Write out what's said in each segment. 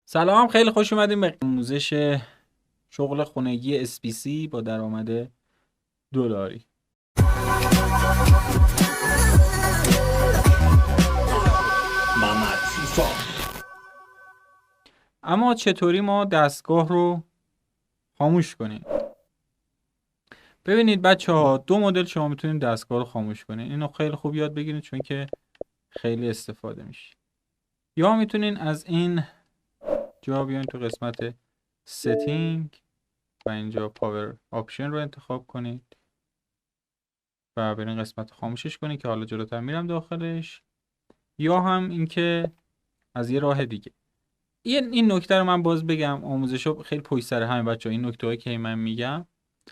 سلام، خیلی خوش اومدیم به آموزش شغل خونگی SPC با درآمد دلاری. اما چطوری ما دستگاه رو خاموش کنیم؟ ببینید بچه ها، دو مدل شما میتونید دستگاه رو خاموش کنید. اینو خیلی خوب یاد بگیرید چون که خیلی استفاده میشه. یا میتونین از این جا بیاین تو قسمت setting و اینجا پاور آپشن رو انتخاب کنید و برین قسمت خاموشش کنید که حالا جلوتر میرم داخلش. یا هم اینکه از یه راه دیگه. این نکته رو من باز بگم، آموزشو خیلی پشت سر همین بچه‌ها، این نکته‌هایی که من میگم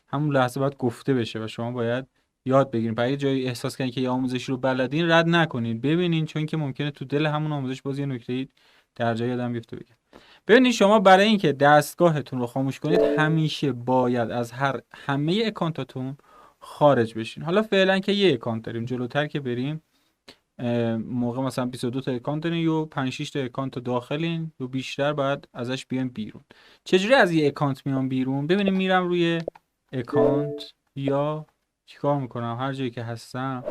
همون لحظه باید گفته بشه و شما باید یاد بگیرید. اگه جایی احساس کنید که یه آموزش رو بلدین، رد نکنید، ببینین، چون که ممکنه تو دل همون آموزش باز یه نکته‌ای در جای آدم بیفته. بگم ببینید، شما برای اینکه دستگاهتون رو خاموش کنید همیشه باید از همه اکانتاتون خارج بشین. حالا فعلا که یه اکانت داریم، جلوتر که بریم موقع مثلا 22 تا اکانت دارین یا 5 6 تا اکانت داخلین یا بیشتر، باید ازش بیان بیرون. چجوری از یه اکانت میام بیرون؟ ببینیم، میرم روی اکانت یا چیکار میکنم، هر جایی که هستم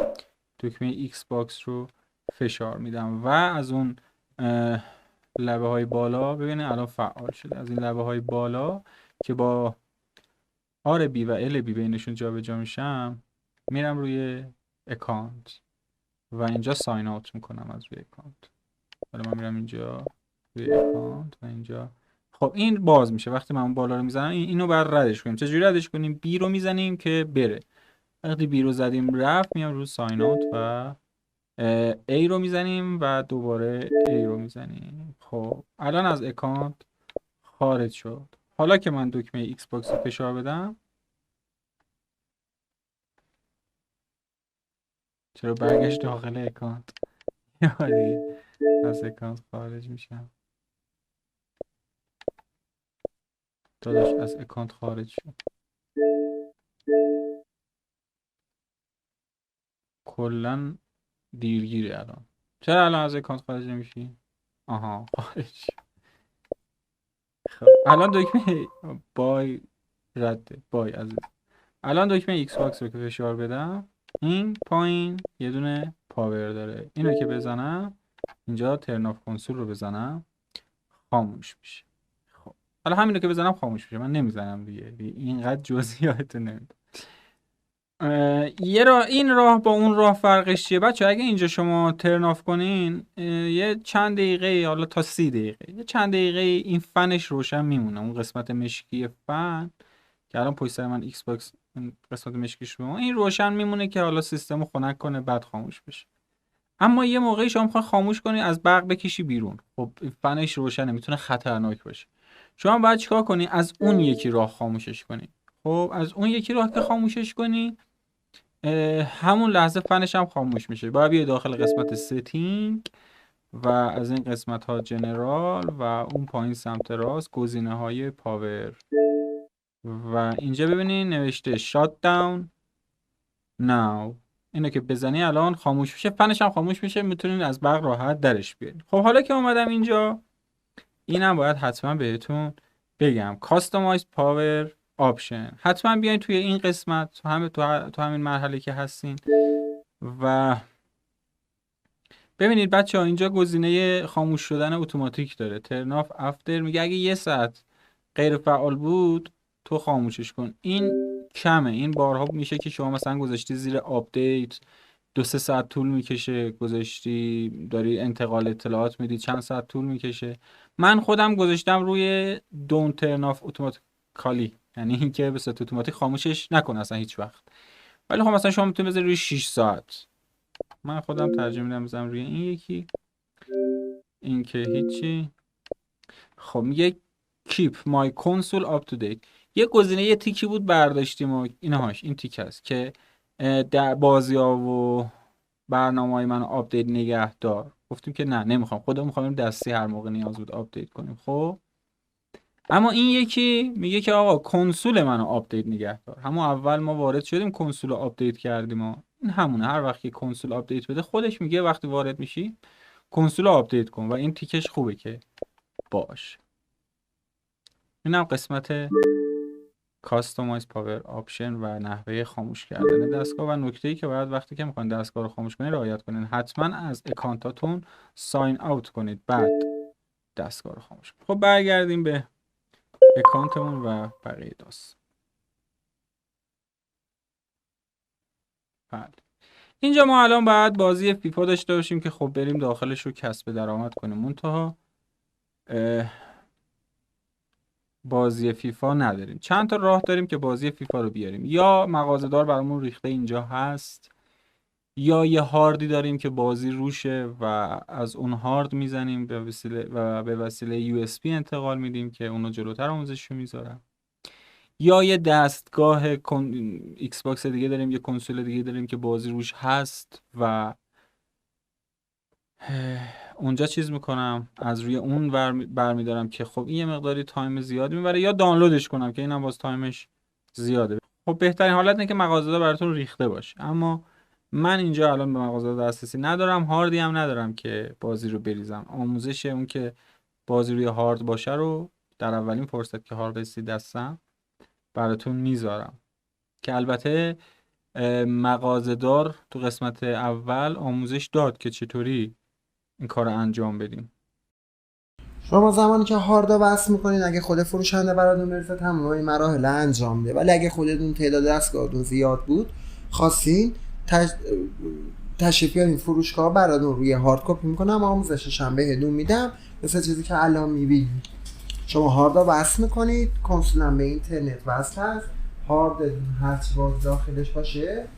دکمه ایکس باکس رو فشار میدم و از اون لبه های بالا، ببینید الان فعال شده. از این لبه های بالا که با آر بی و ال بی بینشون جابجا میشم، میرم روی اکانت و اینجا ساین اوت میکنم از روی اکانت. حالا من میرم اینجا روی اکانت و اینجا، خب این باز میشه. وقتی من اون بالا رو میزنم، اینو بعد ردش کنیم. چجوری ردش کنیم؟ بی رو میزنیم که بره. وقتی بی رو زدیم رفت، میام روی ساین اوت و ای رو میزنیم و دوباره ای رو میزنیم. خب الان از اکانت خارج شد. حالا که من دکمه ایکس باکس رو فشار بدم، چرا برگشت داخل اکانت؟ یا دیگه از اکانت خارج میشم. داداش از اکانت خارج شد. کلا دیرگیره الان. چرا الان از اکانت خارج نمیشی؟ آها، خارج شد. خب الان دکمه بای رده، بای عزیز. الان دکمه ایکس باکس رو که فشار بدم، این پایین یه دونه پاور داره، اینو که بزنم، اینجا ترن آف کنسول رو بزنم، خاموش میشه. خب حالا همینو که بزنم خاموش میشه. من نمیزنم دیگه اینقدر جزئیات نمیدونم. یه راه، این راه با اون راه فرقش چیه بچه؟ اگه اینجا شما ترن آف کنین، یه چند دقیقه، حالا تا 30 دقیقه، یه چند دقیقه این فنش روشن میمونه. اون قسمت مشکی فن که الان پشت سر من ایکس باکس قسمت مشکیش رو، این روشن میمونه که حالا سیستم رو خنک کنه بعد خاموش بشه. اما یه موقعی شما میخوای خاموش کنی، از برق بکشی بیرون، خب فنش روشنه، میتونه خطرناک باشه. شما باید چیکار کنی؟ از اون یکی راه خاموشش کنی. خب از اون یکی راه که خاموشش کنی، همون لحظه فنش هم خاموش میشه. باید بیای داخل قسمت ستینگ و از این قسمت ها جنرال و اون پایین سمت راست گزینه های پاور و اینجا ببینین نوشته شات داون ناو. اینو که بزنی الان خاموش میشه، فنش هم خاموش میشه، میتونین از برق راحت درش بیارین. خب حالا که اومدم اینجا، اینم باید حتما بهتون بگم، کاستماایز پاور آپشن. حتما بیاین توی این قسمت، تو همین مرحله که هستین و ببینید بچه ها، اینجا گزینه خاموش شدن اتوماتیک داره، ترن آف افتر. میگه اگه یه ساعت غیر فعال بود تو خاموشش کن. این کمه. این بارها میشه که شما مثلا گذاشتی زیر آپدیت، 2-3 ساعت طول میکشه، گذاشتی داری انتقال اطلاعات میدی، چند ساعت طول میکشه. من خودم گذاشتم روی دون ترن آف اتوماتیکالی، یعنی اینکه به صورت اتوماتیک خاموشش نکن اصلا هیچ وقت. ولی خب مثلا شما میتونید بذاری روی 6 ساعت. من خودم ترجیح میدم بزنم روی این یکی. این که هیچی. خب میگه keep my console up to date. یه گزینه، یه تیکی بود برداشتیم و اینهاش این تیک هست که در بازی ها و برنامه های من آپدیت نگه دار. گفتیم که نه، نمیخوام، خودمون میخوایم دستی هر موقع نیاز بود آپدیت کنیم. خب اما این یکی میگه که آقا کنسول منو آپدیت نگه دار. همون اول ما وارد شدیم کنسول رو آپدیت کردیم و این همونه. هر وقت که کنسول آپدیت بده، خودش میگه وقتی وارد میشی کنسول رو آپدیت کن و این تیکش خوبه که باش. اینم قسمت کاستومایز پاور آپشن و نحوه خاموش کردن دستگاه. و نکته‌ای که باید وقتی که میخواین دستگاه رو خاموش کنید رعایت کنید، حتما از اکانتاتون ساین اوت کنید بعد دستگاه رو خاموش کنید. خب برگردیم به اکانتمون و بقیه داستان. بله، اینجا ما الان باید بازی فیفا داشته باشیم که خب بریم داخلش رو کسب درآمد کنیم. منتها بازی فیفا نداریم. چند تا راه داریم که بازی فیفا رو بیاریم. یا مغازه‌دار برامون ریخته اینجا هست، یا یه هاردی داریم که بازی روشه و از اون هارد میزنیم به وسیله USB انتقال میدیم که اونو جلوتر آموزشو میذارم. یا یه دستگاه ایکس باکس دیگه داریم، یه کنسول دیگه داریم که بازی روش هست و اونجا چیز میکنم از روی اون برمیدارم که خب این یه مقداری تایم زیادی میبره، یا دانلودش کنم که اینم باز تایمش زیاده. خب بهترین حالت اینه که مغازه‌دار براتون ریخته باشه، اما من اینجا الان به مغازه‌دار دسترسی ندارم، هاردی هم ندارم که بازی رو بریزم. آموزش اون که بازی روی هارد باشه رو در اولین فرصت که هارد رسید دستم براتون میذارم، که البته مغازه‌دار تو قسمت اول آموزش داد که چطوری این کار رو انجام بدیم. شما زمانی که هارد وصل میکنید اگه خود فروشنده براتون بریزه تمام این مراحل انجام میده، ولی اگه خودتون تعداد دستگاهتون زیاد بود خواستین تشریف بیارین فروشگاه براتون روی هارد کپی میکنم، آموزشش هم بهتون میدم. مثل چیزی که الان میبینید شما هارد وصل میکنید، کنسول هم به اینترنت وصل هست، هاردتون هرچی باز داخلش باشه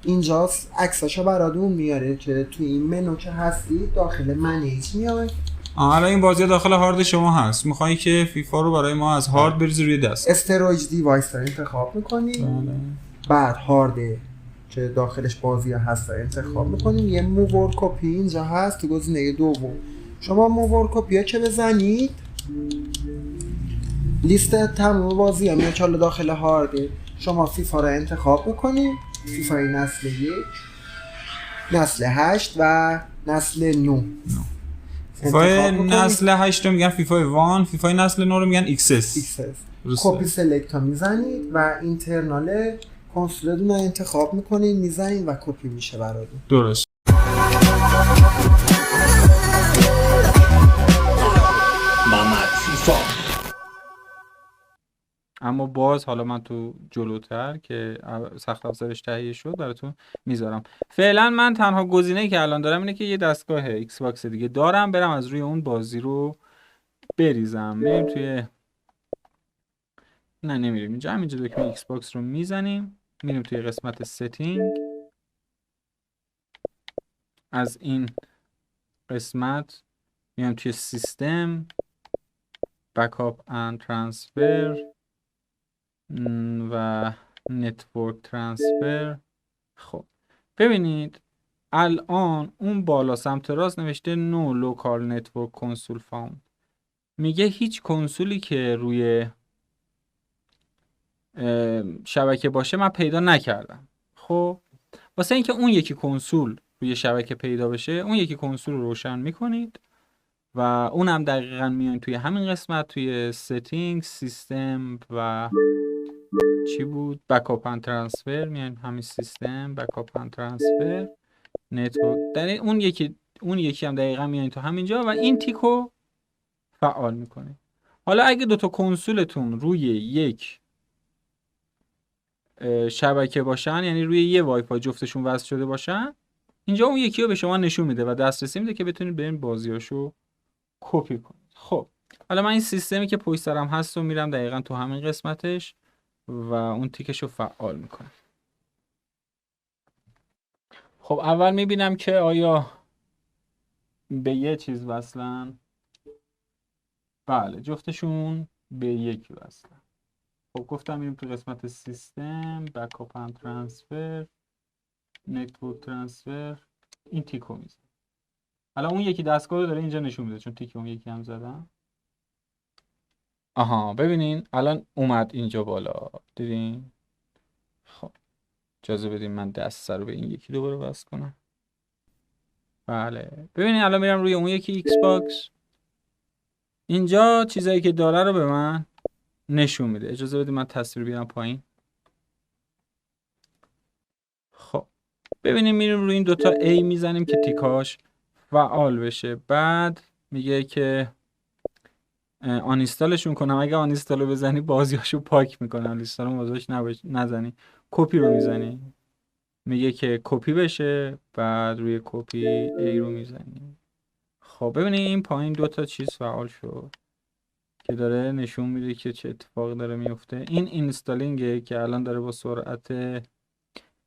اینجا عکساشو براتون میاره که توی این منو که هستید داخل منیج میاد. الان این بازی داخل هارد شما هست، میخوایی که فیفا رو برای ما از هارد بریزی روی دست. استرویج دیوایس رو انتخاب میکنید، بعد هارد که داخلش بازی هست رو انتخاب میکنید. یه موور کپی اینجا هست تو گزینه دوم. شما موور کپی ها که بزنید لیست تمام بازی ها میاد که حالا داخل هارده. شما فیفا رو انتخاب میکنید، فیفا نسل 1، نسل 8 و نسل 9. فیفا نسل 8 رو میگن فیفا 1، فیفا نسل 9 رو میگن XS. کپی سلکت ها میزنید و اینترنال کنسولتون رو انتخاب میکنید، میزنید و کپی میشه براتون. درست. محمد فیفا. اما باز حالا من تو جلوتر که سخت افزارش تهیه شد براتون میذارم. فعلا من تنها گزینه‌ای که الان دارم اینه که یه دستگاه ایکس باکس دیگه دارم، برم از روی اون بازی رو بریزم. میریم توی نمیریم اینجا، همینجا دکمه ایکس باکس رو میزنیم، میریم توی قسمت ستینگ. از این قسمت میام توی سیستم، بکاپ اند ترانسفر و نتورک ترانسفر. خب ببینید الان اون بالا سمت راست نوشته نو لوکال نتورک کنسول فاوند، میگه هیچ کنسولی که روی شبکه باشه من پیدا نکردم. خب واسه اینکه اون یکی کنسول روی شبکه پیدا بشه، اون یکی کنسول رو روشن میکنید و اونم دقیقاً میان توی همین قسمت توی ستینگ سیستم و چی بود بکاپ اند ترانسفر، میان همین سیستم بکاپ اند ترانسفر نتورک، در اون یکی هم دقیقاً میان تو همینجا و این تیکو فعال میکنه. حالا اگه دوتا کنسولتون روی یک شبکه باشن، یعنی روی یه وای فای جفتشون وصل شده باشن، اینجا اون یکی رو به شما نشون میده و دسترسی میده که بتونید برین بازیاشو کپی کنید. خب حالا من این سیستمی که پشت سرم هست رو میرم دقیقاً تو همین قسمتش و اون تیکشو فعال میکنم. خب اول میبینم که آیا به یه چیز وصلن. بله جفتشون به یک وصلن. خب گفتم میریم تو قسمت سیستم بکاپ اند ترانسفر نتورک ترانسفر، این تیکو میزنم. حالا اون یکی دستگاه رو داره اینجا نشون میده چون تیک اون یکی هم زدم. آها ببینین الان اومد اینجا بالا، دیدین؟ خب اجازه بدین من دست رو به این یکی دوباره وصل کنم. بله ببینین الان میرم روی اون یکی ایکس باکس، اینجا چیزایی که داره رو به من نشون میده. اجازه بدید من تصویر بیارم پایین. خب ببینیم میریم روی این دوتا A میزنیم که تیکاش فعال بشه. بعد میگه که آنیستالشون کنم. اگه آنیستالو بزنی بازیاشو پاک میکنه. آنیستالو بازیاش نزنی. کپی رو میزنی. میگه که کپی بشه. بعد روی کپی A رو میزنی. خب ببینیم این پایین دوتا چیز فعال شد که داره نشون میده که چه اتفاقی داره میفته. این اینستالینگه که الان داره با سرعت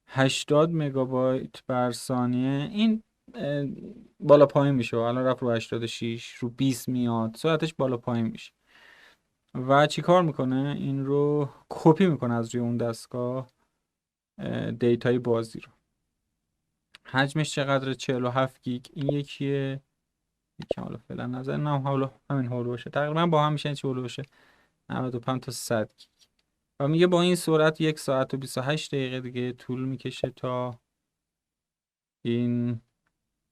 80 مگابایت بر ثانیه این بالا پایین میشه. الان رفت رو 86 رو 20 میاد. سرعتش بالا پایین میشه. و چی کار میکنه؟ این رو کپی میکنه از روی اون دستگاه دیتای بازی رو. حجمش چقدره؟ 47 گیگ. این یکیه. یکی حالا فعلا نظر نه حالا همین هولوشه. تقریبا با هم میشه این چه هولوشه 95 تا 100 گیگ. و میگه با این سرعت 1 ساعت و 28 دقیقه دیگه طول میکشه تا این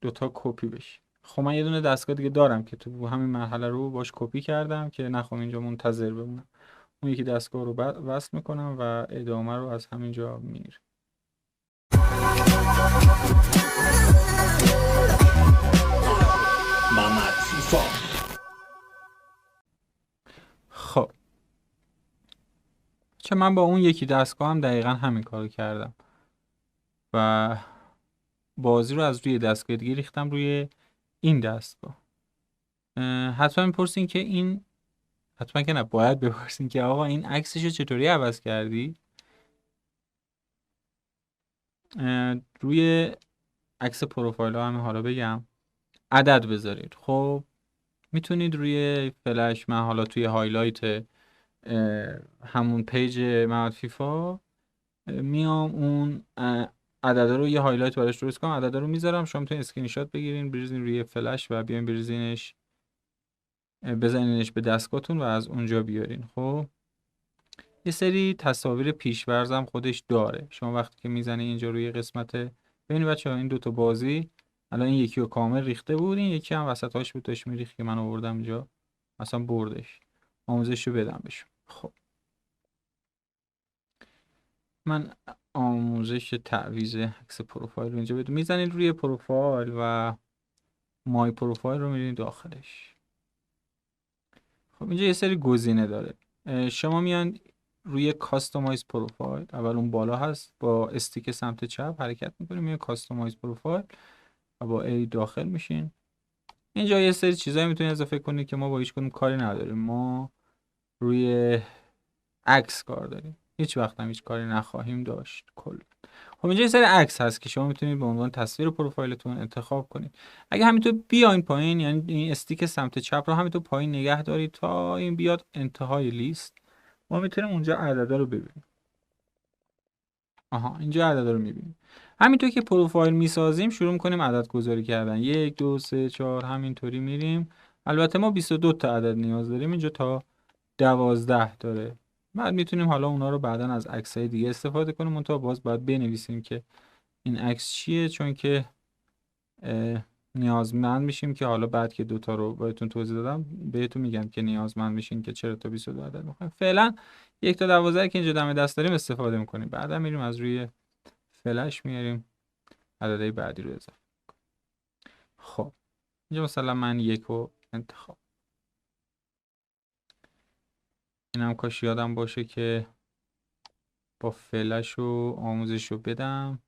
دوتا کپی بشه. خب من یه دونه دستگاه دیگه دارم که تو همین مرحله رو باش کپی کردم که نخوام اینجا منتظر بمونم. اون یکی دستگاه رو وصل میکنم و ادامه رو از همینجا میگیرم. محمد فیفا. خب چه من با اون یکی دستگاه هم دقیقا همین کارو کردم و بازی رو از روی دستگاه دیگه ریختم روی این دستگاه. حتما میپرسین که این حتما که نه باید بپرسین که آقا این عکسشو چطوری عوض کردی؟ روی عکس پروفایل ها همین حالا بگم عدد بذارید. خب میتونید روی فلش، من حالا توی هایلایت همون پیج محمد فیفا میام اون عددا رو یه هایلایت براش درست کنم، عددا رو میذارم. شما میتونید اسکرین شات بگیرین بریزین روی فلش و بیاین بریزینش بزنینش به دستگاهتون و از اونجا بیارین. خب یه سری تصاویر پیش‌ورزم خودش داره. شما وقتی که میزنی اینجا روی قسمت، ببینید بچه‌ها این دوتا بازی الان این یکی رو کامل ریخته بود، این یکی هم وسطاش بود داشت میریخت که من آوردم اینجا مثلا بردش. آموزش رو بدم بهشون. خب من آموزش تعویض عکس پروفایل رو اینجا بدم. میزنید روی پروفایل و مای پروفایل رو میرین داخلش. خب اینجا یه سری گزینه داره. شما میان روی کاستومایز پروفایل، اول اون بالا هست با استیک سمت چپ حرکت میکنیم میان کاستومایز پروفایل و با ای داخل میشین. اینجا یه سری چیزایی میتونید اضافه کنید که ما با هیچ کدوم کاری نداریم. ما روی عکس کار داریم، هیچ وقت هم هیچ کاری نخواهیم داشت کلا. خب اینجا یه سری عکس هست که شما میتونید به عنوان تصویر پروفایلتون انتخاب کنید. اگه همینطور بیاین پایین، یعنی این استیک سمت چپ رو همینطور پایین نگه دارید تا این بیاد انتهای لیست، ما میتونیم اونجا عددا رو ببینیم. آها اینجا عددا رو میبینیم. همینطور که پروفایل میسازیم شروع میکنیم عدد گذاری کردن. 1 2 3 4 همینطوری میریم. البته ما 22 تا عدد نیاز داریم، اینجا تا 12 داره. بعد میتونیم حالا اونا رو بعداً از عکسای دیگه استفاده کنیم. منتها باز باید بنویسیم که این عکس چیه، چون که نیازمند میشیم که حالا بعد که دوتا رو بهتون توضیح دادم بهتون میگم که نیازمند میشین که چرا تا 22 عدد میخوایم. فعلا 1 تا 12 که اینجا دم دست داریم استفاده میکنیم. بعدا میریم از روی فلش میاریم عددهای بعدی رو اضافه کنیم. خب اینجا مثلا من 1 رو انتخاب. اینم کاش یادم باشه که با فلش و آموزش رو بدم.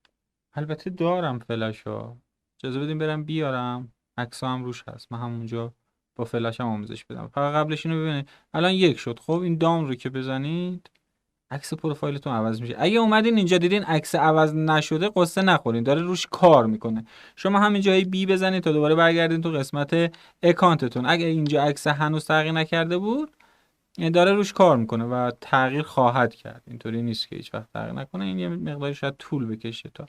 البته دارم فلش ها، اجازه بدیم برم بیارم. عکس هم روش هست، من همونجا با فلش هم آموزش بدم. فقط قبلش اینو ببینید الان 1 شد. خب این دام رو که بزنید عکس پروفایلتون عوض میشه. اگه اومدین اینجا دیدین عکس عوض نشده قصه نخورین، داره روش کار میکنه. شما همین جایی بی بزنید تا دوباره برگردین تو قسمت اکانتتون. اگه اینجا عکس هنوز تغییر نکرده بود داره روش کار میکنه و تغییر خواهد کرد. اینطوری نیست که هیچ وقت تغییر نکنه. این یه مقداری شاید طول بکشه تا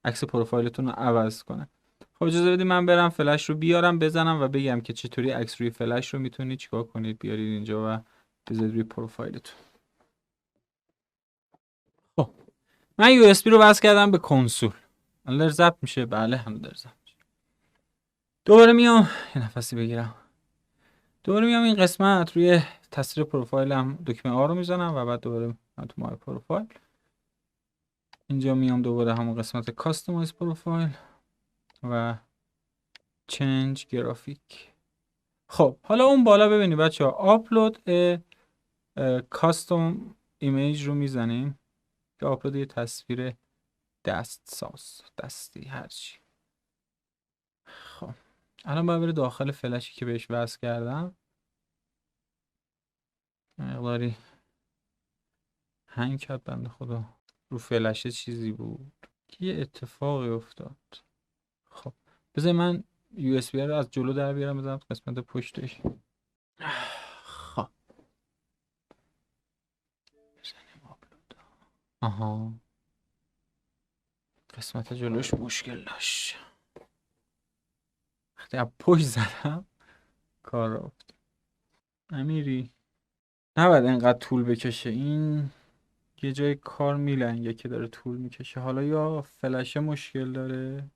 عکس پروفایلتون رو عوض کنه. خب اجازه بدید من برم فلش رو بیارم بزنم و بگم که چطوری عکس روی فلش رو میتونید چیکار کنید. بیارید اینجا و بذارید روی پروفایلتون. خب من یو اس بی رو وصل کردم به کنسول. الان ضبط میشه؟ بله هم داره ضبط میشه. دوباره میام یه نفسی بگیرم. دوباره میام این قسمت روی تصویر پروفایل هم دکمه آ رو میزنم و بعد دوباره من تو مای پروفایل اینجا میام دوباره همون قسمت کاستومایز پروفایل و چنج گرافیک. خب حالا اون بالا ببینید بچه ها آپلود کاستوم ایمیج رو میزنیم که آپلود یه تصویر دستی هرچی. خب الان باید بره داخل فلشی که بهش وصل کردم. مقداری هنگ کرد بنده خدا، رو فلشه چیزی بود که یه اتفاقی افتاد. خب بذار من یو اس بی رو از جلو در بیارم بزنم قسمت پشتش. خب بزنیم آپلود. آها قسمت جلوش مشکل داشت، وقتی از پشت زدم کار رفت. امیری نباید اینقدر طول بکشه، این یه جای کار میلنگه که داره طول میکشه. حالا یا فلشه مشکل داره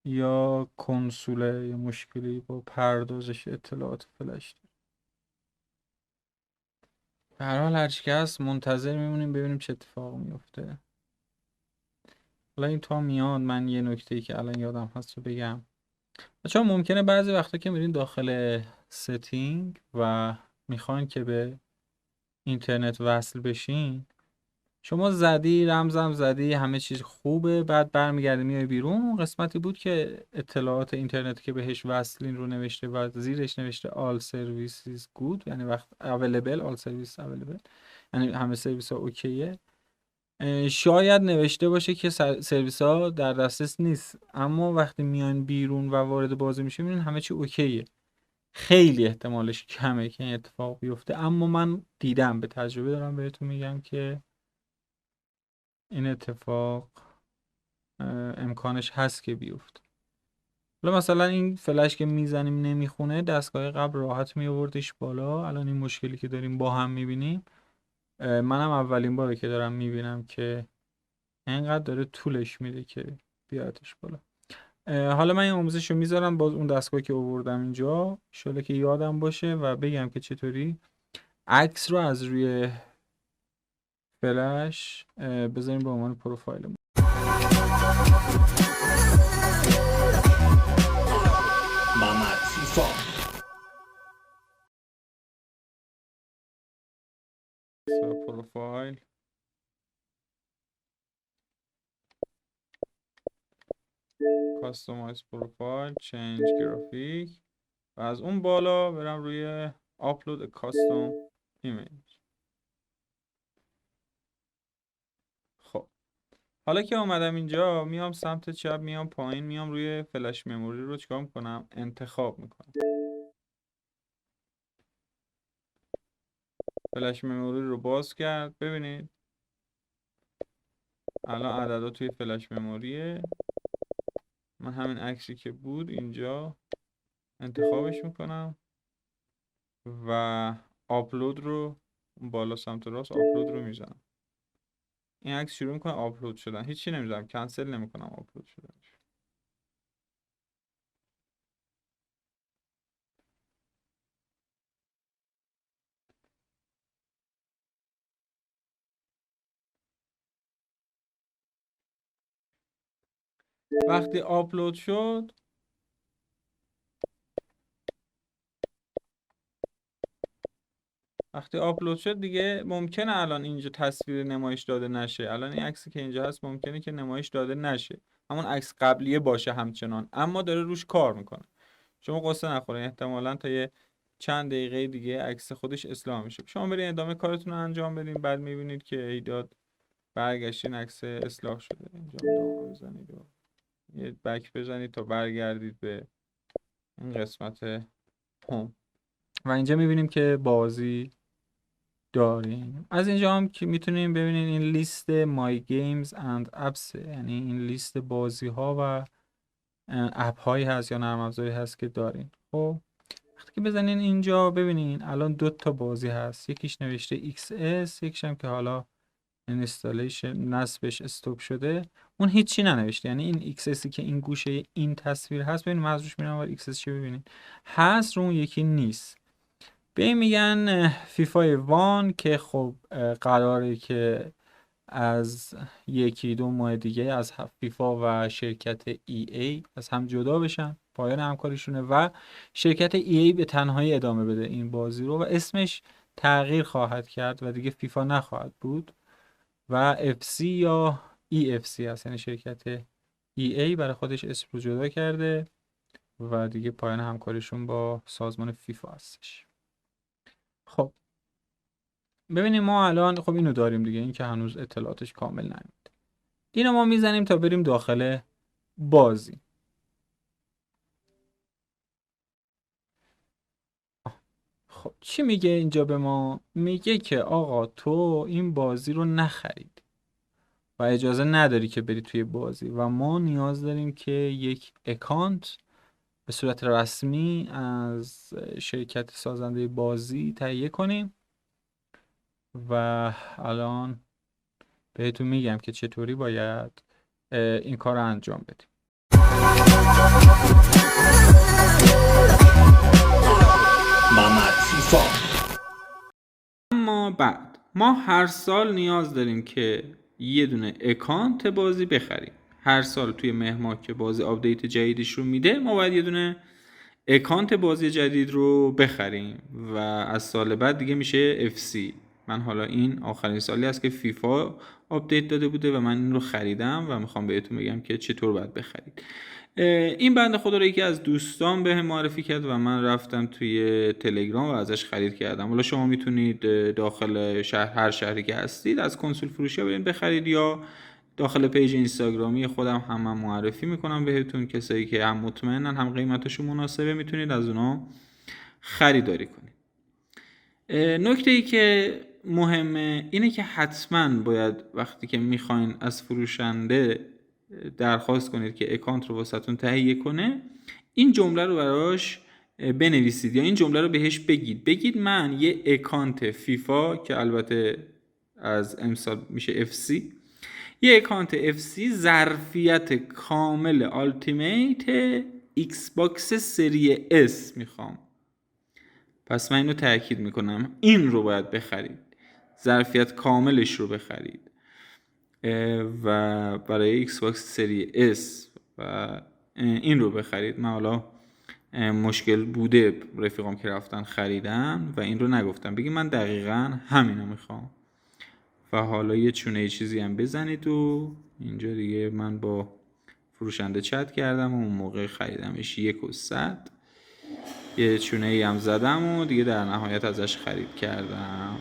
یا کنسوله یا مشکلی با پردازش اطلاعات فلش داره. به هر حال هرچی که هست منتظر میمونیم ببینیم چه اتفاق میفته. حالا این تا میاد من یه نکته‌ای که الان یادم هست رو بگم. بچه‌ها ممکنه بعضی وقتا که میرین داخل ستینگ و میخواین که به اینترنت وصل بشین، شما زدی رمزم زدی همه چیز خوبه، بعد برمیگردی میای بیرون، اون قسمتی بود که اطلاعات اینترنت که بهش وصلین رو نوشته و زیرش نوشته all services good، یعنی وقت available all services available، یعنی همه سرویس ها اوکیه. شاید نوشته باشه که سرویس ها در دسترس نیست، اما وقتی میان بیرون و وارد بازی میشه میبینین همه چی اوکیه. خیلی احتمالش کمه که این اتفاق بیفته، اما من دیدم، به تجربه دارم بهتون میگم که این اتفاق امکانش هست که بیفته. حالا مثلا این فلش که میزنیم نمیخونه، دستگاه قبل راحت میآوردش بالا. الان این مشکلی که داریم با هم میبینیم، منم اولین باره که دارم میبینم که اینقدر داره طولش میده که بیادش بالا. حالا من این آموزش رو میذارم باز اون دستگاهی که آوردم اینجا، ان شاءالله که یادم باشه و بگم که چطوری عکس رو از روی فلش بذاریم به عنوان پروفایل. محمد فیفا پروفایل کاستومایز پروفایل چنج گرافیک و از اون بالا برم روی آپلود کاستوم ایمیج. خب حالا که اومدم اینجا، میام سمت چپ، میام پایین، میام روی فلش مموری رو چیکار میکنم؟ انتخاب میکنم. فلش مموری رو باز کرد، ببینید الان عددا توی فلش مموریه. من همین عکسی که بود اینجا انتخابش میکنم و آپلود رو بالا سمت راست آپلود رو میزنم. این عکس شروع میکنه آپلود شدن، هیچی نمیزنم، کنسل نمیکنم آپلود شدن. وقتی آپلود شد دیگه ممکنه الان اینجا تصویر نمایش داده نشه. الان این عکسی که اینجا هست ممکنه که نمایش داده نشه، همون عکس قبلیه باشه همچنان، اما داره روش کار میکنه. شما قصه نخورین، احتمالاً تا یه چند دقیقه دیگه عکس خودش اصلاح میشه. شما برین ادامه کارتون رو انجام بدین، بعد میبینید که ایداد برگشتین عکس اصلاح شده. اینجا ادامه بزنید و یه بک بزنید تا برگردید به این قسمت هوم و اینجا میبینیم که بازی داریم. از اینجا هم که میتونیم ببینید این لیست My Games and Apps، یعنی این لیست بازی ها و اپ هایی هست یا نرم افزاری هست که دارین. خب وقتی که بزنین اینجا ببینین الان 2 تا بازی هست، یکیش نوشته XS، یکیش هم که حالا اینستالیشن نصبش استاپ شده، اون هیچی ننوشته. یعنی این XSی که این گوشه این تصویر هست، ببینید من از روش میرم و XS چه ببینید هست، رو اون یکی نیست. به این میگن فیفا وان که خب قراره که از 1-2 ماه دیگه از فیفا و شرکت ای از هم جدا بشن، پایان همکاریشونه و شرکت ای به تنهایی ادامه بده این بازی رو و اسمش تغییر خواهد کرد و دیگه فیفا نخواهد بود و FC یا EFC هست، یعنی شرکت ای برای خودش اسم رو جدا کرده و دیگه پایان همکاریشون با سازمان فیفا هستش. خب ببینیم ما الان خب اینو داریم دیگه، این که هنوز اطلاعاتش کامل نیومده. اینو ما میزنیم تا بریم داخل بازی. خب چی میگه اینجا به ما؟ میگه که آقا تو این بازی رو نخرید و اجازه نداری که بری توی بازی و ما نیاز داریم که یک اکانت به صورت رسمی از شرکت سازنده بازی تهیه کنیم و الان بهتون میگم که چطوری باید این کار رو انجام بدیم. محمد فیفا. اما بعد ما هر سال نیاز داریم که یه دونه اکانت بازی بخریم. هر سال توی مهر ماه که بازی آپدیت جدیدش رو میده ما باید یه دونه اکانت بازی جدید رو بخریم و از سال بعد دیگه میشه FC. من حالا این آخرین سالی است که فیفا آپدیت داده بوده و من این رو خریدم و میخوام بهتون بگم که چطور باید بخرید. این بنده خدا رو یکی از دوستان به معرفی کرد و من رفتم توی تلگرام و ازش خرید کردم. حالا شما میتونید داخل شهر، هر شهری که هستید، از کنسول فروشی برید بخرید یا داخل پیج اینستاگرامی خودم هم من معرفی میکنم بهتون. کسایی که هم مطمئنن هم قیمتشون مناسبه میتونید از اونا خریداری کنید. نکته ای که مهمه اینه که حتما باید وقتی که میخواین از فروشنده درخواست کنید که اکانت رو واسهتون تهیه کنه، این جمله رو براش بنویسید یا این جمله رو بهش بگید من یه اکانت فیفا که البته از امسال میشه FC، یه اکانت FC ظرفیت کامل آلتیمیت ایکس باکس سری S میخوام. پس من اینو تاکید میکنم، این رو باید بخرید، ظرفیت کاملش رو بخرید و برای ایکس باکس سری S و این رو بخرید. من حالا مشکل بوده رفیقام که رفتن خریدن و این رو نگفتم، بگید من دقیقا همینو میخوام و حالا یه چونه چیزی هم بزنید و اینجا دیگه من با فروشنده چت کردم و اون موقع خریدمش 100 یه چونه ای هم زدم و دیگه در نهایت ازش خرید کردم.